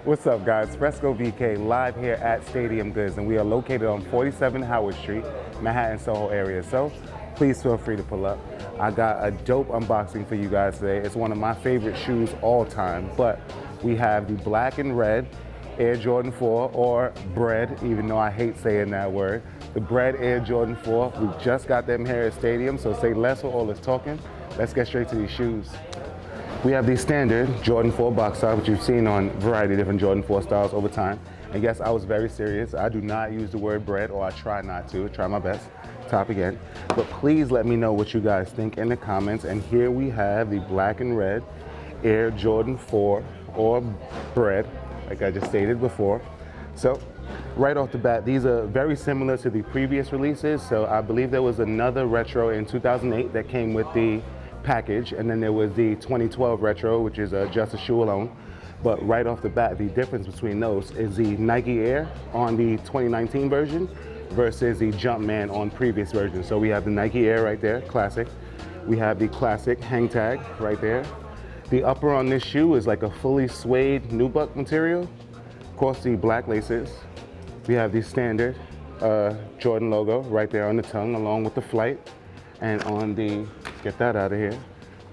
What's up, guys? Fresco BK live here at Stadium Goods, and we are located on 47 Howard Street, Manhattan, Soho area. So please feel free to pull up. I got a dope unboxing for you guys today. It's one of my favorite shoes all time, but we have the black and red Air Jordan 4, or Bred, even though I hate saying that word. The Bred Air Jordan 4. We just got them here at Stadium, so say less or all this talking. Let's get straight to these shoes. We have the standard Jordan 4 box style, which you've seen on a variety of different Jordan 4 styles over time. And yes, I was very serious. I do not use the word Bred, or I try not to. Try my best. Top again. But please let me know what you guys think in the comments. And here we have the black and red Air Jordan 4, or Bred, like I just stated before. So right off the bat, these are very similar to the previous releases. So I believe there was another retro in 2008 that came with the package, and then there was the 2012 retro, which is just a shoe alone. But right off the bat, the difference between those is the Nike Air on the 2019 version versus the Jumpman on previous versions. So we have the Nike Air right there, classic. We have the classic hang tag right there. The upper on this shoe is like a fully suede Nubuck material. Of course, the black laces. We have the standard Jordan logo right there on the tongue, along with the flight. And on the, get that out of here.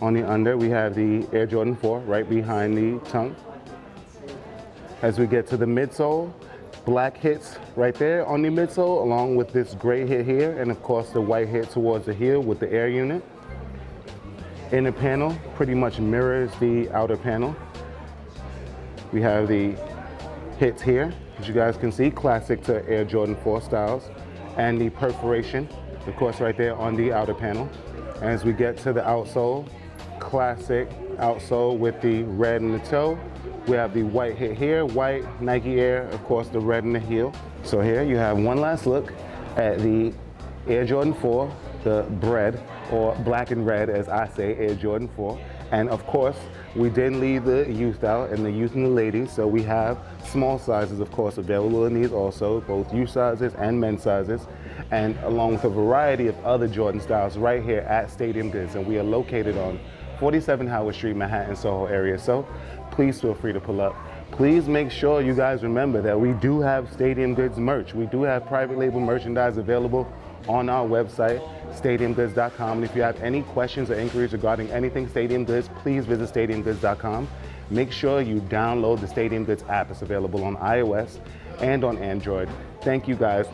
On the under, we have the Air Jordan 4 right behind the tongue. As we get to the midsole, black hits right there on the midsole, along with this gray hit here, and of course the white hit towards the heel with the Air unit. Inner panel pretty much mirrors the outer panel. We have the hits here, as you guys can see, classic to Air Jordan 4 styles, and the perforation, of course, right there on the outer panel. And as we get to the outsole, classic outsole with the red in the toe. We have the white hit here, white Nike Air, of course, the red in the heel. So here you have one last look at the Air Jordan 4, the Bred, or black and red, as I say, Air Jordan 4. And of course, we didn't leave the youth out, and the youth and the ladies, so we have small sizes, of course, available in these also, both youth sizes and men's sizes, and along with a variety of other Jordan styles right here at Stadium Goods. And we are located on 47 Howard Street, Manhattan, Soho area. So please feel free to pull up. Please make sure you guys remember that we do have Stadium Goods merch. We do have private label merchandise available on our website, stadiumgoods.com. And if you have any questions or inquiries regarding anything Stadium Goods, please visit stadiumgoods.com. Make sure you download the Stadium Goods app. It's available on iOS and on Android. Thank you guys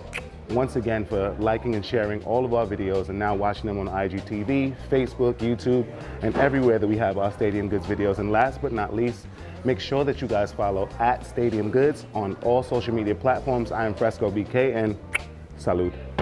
once again for liking and sharing all of our videos, and now watching them on IGTV, Facebook, YouTube, and everywhere that we have our Stadium Goods videos. And last but not least, make sure that you guys follow at Stadium Goods on all social media platforms. I am Fresco BK, and salud.